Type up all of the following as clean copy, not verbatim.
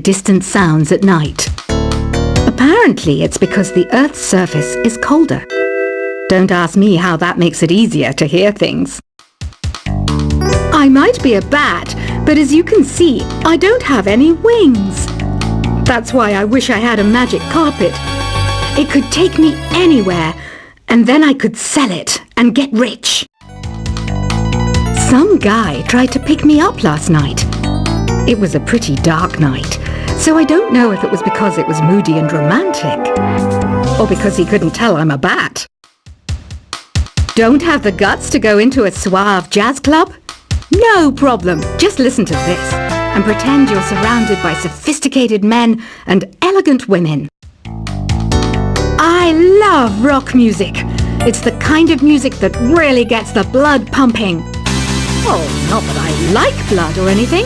distant sounds at night. Apparently, it's because the Earth's surface is colder. Don't ask me how that makes it easier to hear things. I might be a bat, but as you can see, I don't have any wings. That's why I wish I had a magic carpet. It could take me anywhere, and then I could sell it and get rich. Some guy tried to pick me up last night. It was a pretty dark night, so I don't know if it was because it was moody and romantic, or because he couldn't tell I'm a bat. Don't have the guts to go into a suave jazz club? No problem, just listen to this and pretend you're surrounded by sophisticated men and elegant women. I love rock music. It's the kind of music that really gets the blood pumping. Oh, not that I like blood or anything.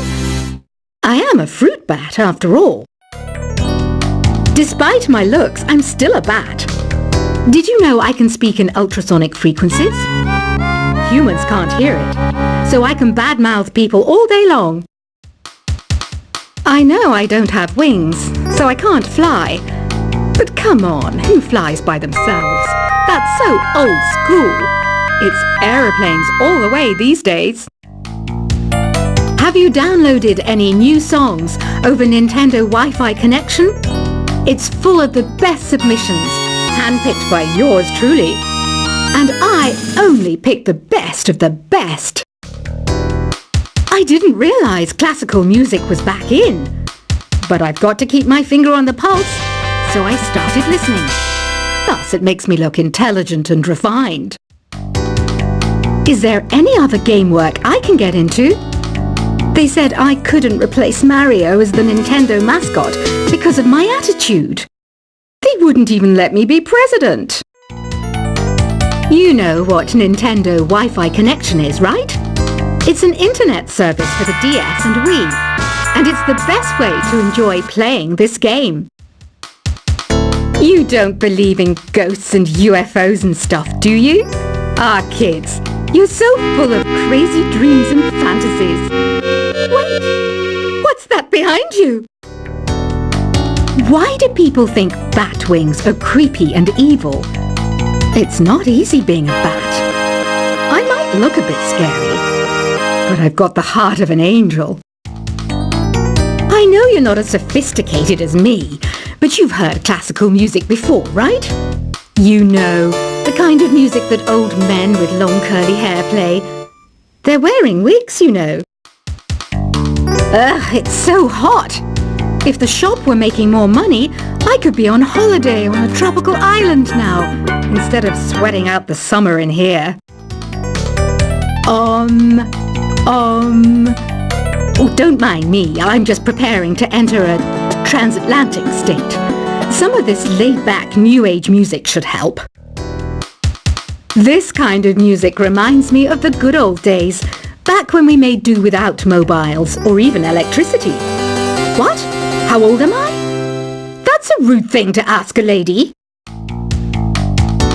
I am a fruit bat after all. Despite my looks, I'm still a bat. Did you know I can speak in ultrasonic frequencies? Humans can't hear it, so I can badmouth people all day long. I know I don't have wings, so I can't fly. But come on, who flies by themselves? That's so old school. It's aeroplanes all the way these days. Have you downloaded any new songs over Nintendo Wi-Fi connection? It's full of the best submissions, handpicked by yours truly. And I only pick the best of the best. I didn't realize classical music was back in. But I've got to keep my finger on the pulse, so I started listening. Thus, it makes me look intelligent and refined. Is there any other game work I can get into? They said I couldn't replace Mario as the Nintendo mascot because of my attitude. They wouldn't even let me be president. You know what Nintendo Wi-Fi connection is, right? It's an internet service for the DS and Wii, and it's the best way to enjoy playing this game. You don't believe in ghosts and UFOs and stuff, do you? Ah, kids, you're so full of crazy dreams and fantasies. Wait, what's that behind you? Why do people think bat wings are creepy and evil? It's not easy being a bat. I might look a bit scary, but I've got the heart of an angel. I know you're not as sophisticated as me, but you've heard classical music before, right? You know, the kind of music that old men with long curly hair play. They're wearing wigs, you know. Ugh, it's so hot. If the shop were making more money, I could be on holiday on a tropical island now, instead of sweating out the summer in here. Oh, don't mind me. I'm just preparing to enter a transatlantic state. Some of this laid-back New Age music should help. This kind of music reminds me of the good old days, back when we made do without mobiles or even electricity. What? How old am I? That's a rude thing to ask a lady.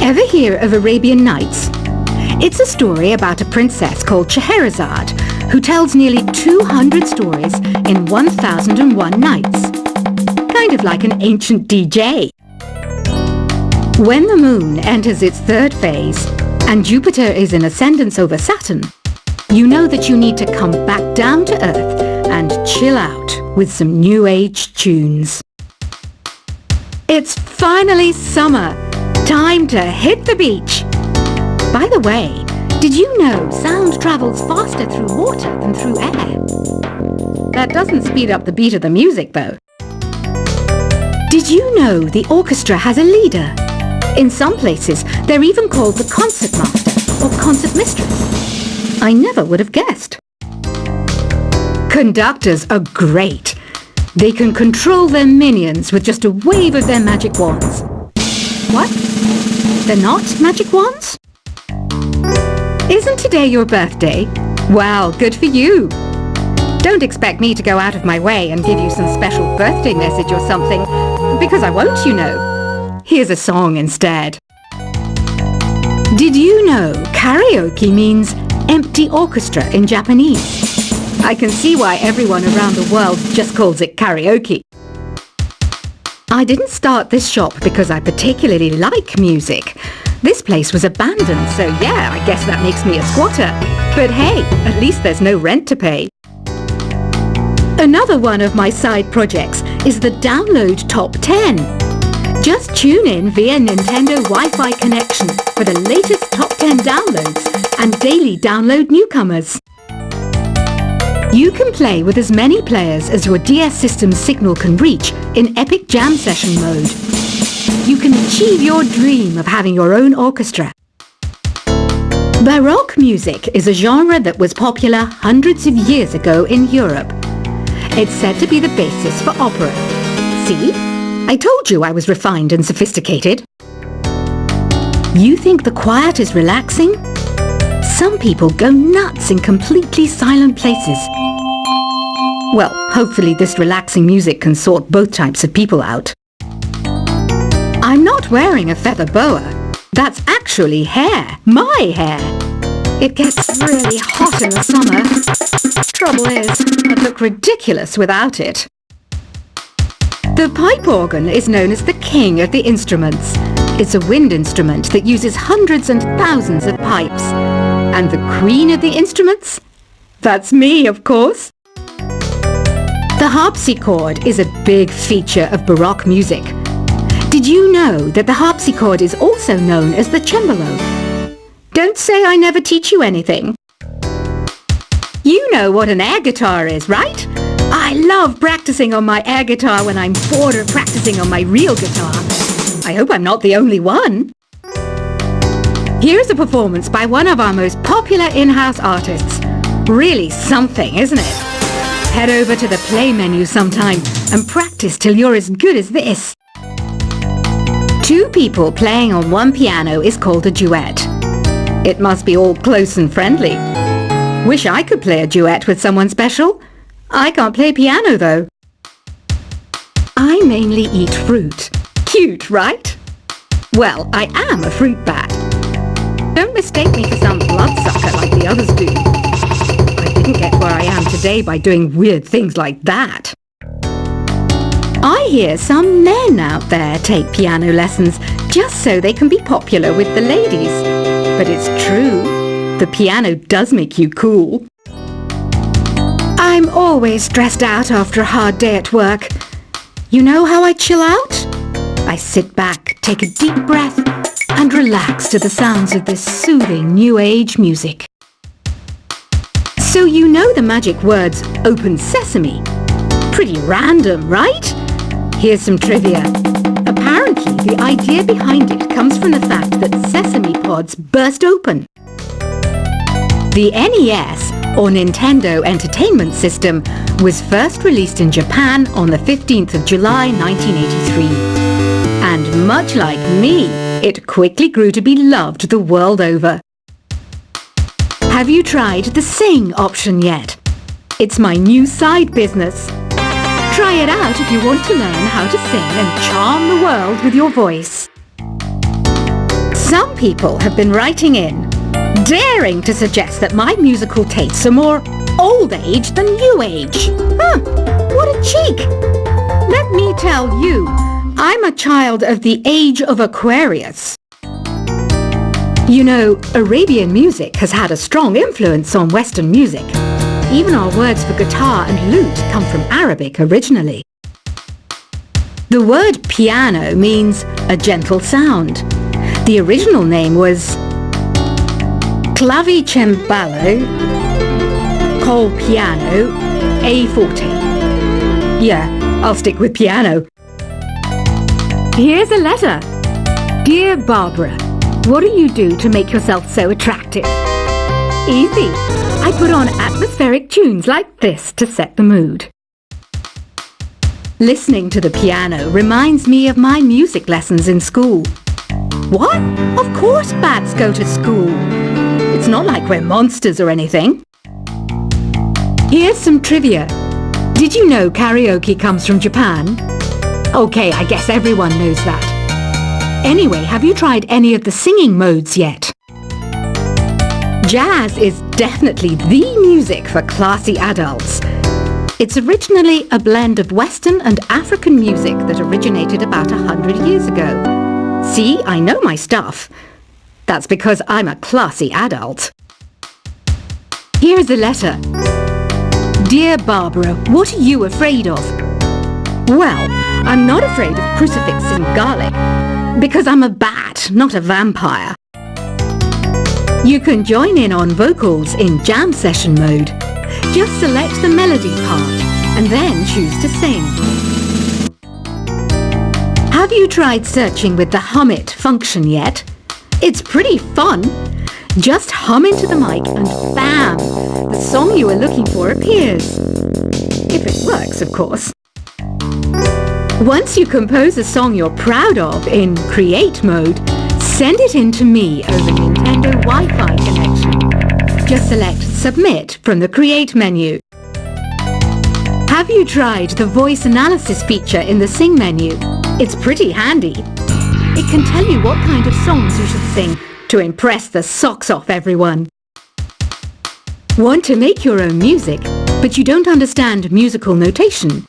Ever hear of Arabian Nights? It's a story about a princess called Scheherazade, who tells nearly 200 stories in 1001 nights. Kind of like an ancient DJ. When the moon enters its third phase, and Jupiter is in ascendance over Saturn, you know that you need to come back down to Earth and chill out with some New Age tunes. It's finally summer. Time to hit the beach. By the way, did you know sound travels faster through water than through air? That doesn't speed up the beat of the music, though. Did you know the orchestra has a leader? In some places, they're even called the concert master or concert mistress. I never would have guessed. Conductors are great. They can control their minions with just a wave of their magic wands. What? They're not magic wands? Isn't today your birthday? Well, good for you. Don't expect me to go out of my way and give you some special birthday message or something, because I won't, you know. Here's a song instead. Did you know karaoke means empty orchestra in Japanese? I can see why everyone around the world just calls it karaoke. I didn't start this shop because I particularly like music. This place was abandoned, so yeah, I guess that makes me a squatter. But hey, at least there's no rent to pay. Another one of my side projects is the Download Top 10. Just tune in via Nintendo Wi-Fi connection for the latest Top 10 downloads and daily download newcomers. You can play with as many players as your DS system's signal can reach in Epic Jam Session mode. You can achieve your dream of having your own orchestra. Baroque music is a genre that was popular hundreds of years ago in Europe. It's said to be the basis for opera. See? I told you I was refined and sophisticated. You think the quiet is relaxing? Some people go nuts in completely silent places. Well, hopefully this relaxing music can sort both types of people out. I'm not wearing a feather boa. That's actually hair. My hair. It gets really hot in the summer. Trouble is, I'd look ridiculous without it. The pipe organ is known as the king of the instruments. It's a wind instrument that uses hundreds and thousands of pipes. And the queen of the instruments? That's me, of course. The harpsichord is a big feature of Baroque music. Did you know that the harpsichord is also known as the cembalo? Don't say I never teach you anything. You know what an air guitar is, right? I love practicing on my air guitar when I'm bored of practicing on my real guitar. I hope I'm not the only one. Here's a performance by one of our most popular in-house artists. Really something, isn't it? Head over to the play menu sometime and practice till you're as good as this. Two people playing on one piano is called a duet. It must be all close and friendly. Wish I could play a duet with someone special. I can't play piano though. I mainly eat fruit. Cute, right? Well, I am a fruit bat. Don't mistake me for some bloodsucker like the others do. I didn't get where I am today by doing weird things like that. I hear some men out there take piano lessons just so they can be popular with the ladies. But it's true. The piano does make you cool. I'm always stressed out after a hard day at work. You know how I chill out? I sit back, take a deep breath, and relax to the sounds of this soothing new age music. So you know the magic words "open sesame"? Pretty random, right? Here's some trivia. Apparently, the idea behind it comes from the fact that sesame pods burst open. The NES, or Nintendo Entertainment System, was first released in Japan on the 15th of July 1983. And much like me, it quickly grew to be loved the world over. Have you tried the Sing option yet? It's my new side business. Try it out if you want to learn how to sing and charm the world with your voice. Some people have been writing in, daring to suggest that my musical tastes are more old age than new age. Huh, what a cheek! Let me tell you, I'm a child of the age of Aquarius. You know, Arabian music has had a strong influence on Western music. Even our words for guitar and lute come from Arabic originally. The word piano means a gentle sound. The original name was clavicembalo col piano a forte. Yeah, I'll stick with piano. Here's a letter. Dear Barbara, what do you do to make yourself so attractive? Easy. I put on atmospheric tunes like this to set the mood. Listening to the piano reminds me of my music lessons in school. What? Of course bats go to school. It's not like we're monsters or anything. Here's some trivia. Did you know karaoke comes from Japan? Okay, I guess everyone knows that. Anyway, have you tried any of the singing modes yet? Jazz is definitely the music for classy adults. It's originally a blend of Western and African music that originated about 100 years ago. See, I know my stuff. That's because I'm a classy adult. Here's a letter. Dear Barbara, what are you afraid of? Well, I'm not afraid of crucifix and garlic, because I'm a bat, not a vampire. You can join in on vocals in jam session mode. Just select the melody part and then choose to sing. Have you tried searching with the Hum It function yet? It's pretty fun. Just hum into the mic and bam! The song you are looking for appears. If it works, of course. Once you compose a song you're proud of in Create mode, send it in to me over Nintendo Wi-Fi connection. Just select Submit from the Create menu. Have you tried the voice analysis feature in the Sing menu? It's pretty handy. It can tell you what kind of songs you should sing to impress the socks off everyone. Want to make your own music, but you don't understand musical notation?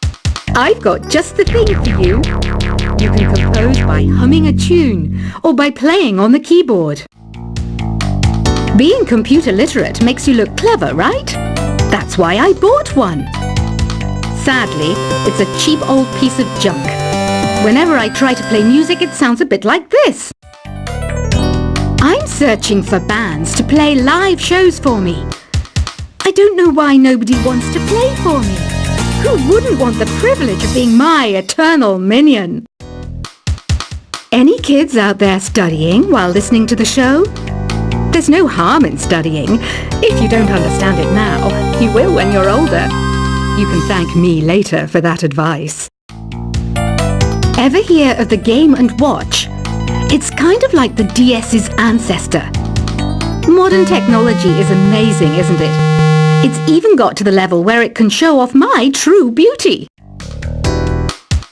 I've got just the thing for you. You can compose by humming a tune or by playing on the keyboard. Being computer literate makes you look clever, right? That's why I bought one. Sadly, it's a cheap old piece of junk. Whenever I try to play music, it sounds a bit like this. I'm searching for bands to play live shows for me. I don't know why nobody wants to play for me. Who wouldn't want the privilege of being my eternal minion? Any kids out there studying while listening to the show? There's no harm in studying. If you don't understand it now, you will when you're older. You can thank me later for that advice. Ever hear of the Game & Watch? It's kind of like the DS's ancestor. Modern technology is amazing, isn't it? It's even got to the level where it can show off my true beauty.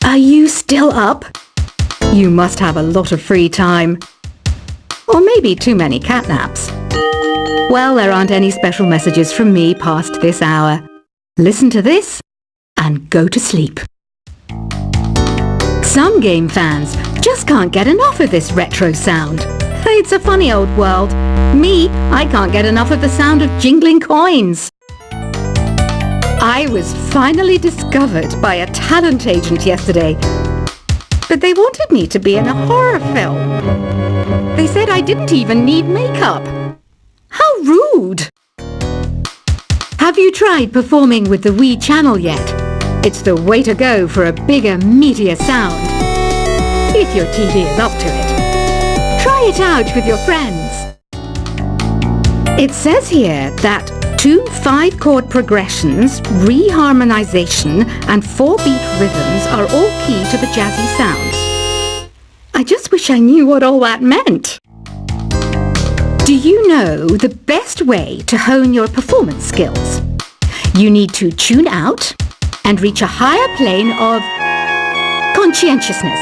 Are you still up? You must have a lot of free time. Or maybe too many catnaps. Well, there aren't any special messages from me past this hour. Listen to this and go to sleep. Some game fans just can't get enough of this retro sound. It's a funny old world. Me, I can't get enough of the sound of jingling coins. I was finally discovered by a talent agent yesterday, but they wanted me to be in a horror film. They said I didn't even need makeup. How rude! Have you tried performing with the Wii channel yet? It's the way to go for a bigger, meatier sound. If your TV is up to it. Try it out with your friends. It says here that 2 5-chord progressions, reharmonization, and 4-beat rhythms are all key to the jazzy sound. I just wish I knew what all that meant. Do you know the best way to hone your performance skills? You need to tune out and reach a higher plane of conscientiousness.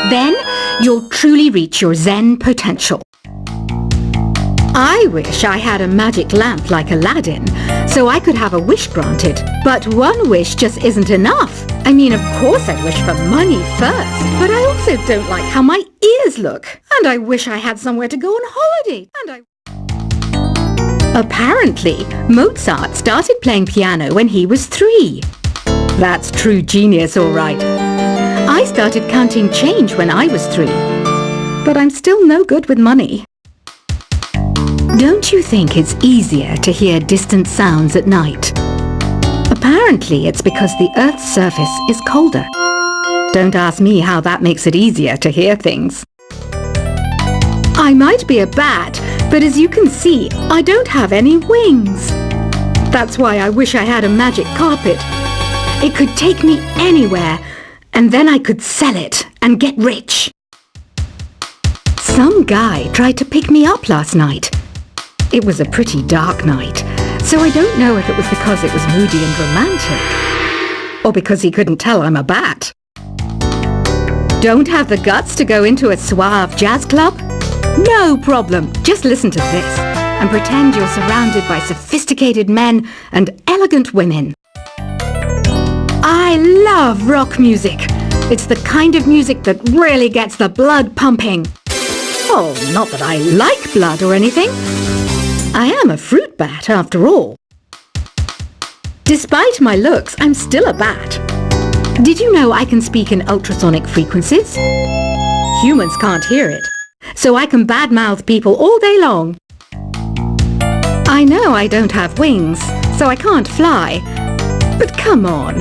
Then you'll truly reach your Zen potential. I wish I had a magic lamp like Aladdin, so I could have a wish granted. But one wish just isn't enough. I mean, of course I wish for money first, but I also don't like how my ears look. And I wish I had somewhere to go on holiday. Apparently, Mozart started playing piano when he was 3. That's true genius, all right. I started counting change when I was 3, but I'm still no good with money. Don't you think it's easier to hear distant sounds at night? Apparently, it's because the Earth's surface is colder. Don't ask me how that makes it easier to hear things. I might be a bat, but as you can see, I don't have any wings. That's why I wish I had a magic carpet. It could take me anywhere, and then I could sell it and get rich. Some guy tried to pick me up last night. It was a pretty dark night, so I don't know if it was because it was moody and romantic, or because he couldn't tell I'm a bat. Don't have the guts to go into a suave jazz club? No problem, just listen to this. and pretend you're surrounded by sophisticated men and elegant women. I love rock music. It's the kind of music that really gets the blood pumping. Oh, not that I like blood or anything. I am a fruit bat after all. Despite my looks, I'm still a bat. Did you know I can speak in ultrasonic frequencies? Humans can't hear it, so I can badmouth people all day long. I know I don't have wings, so I can't fly. But come on,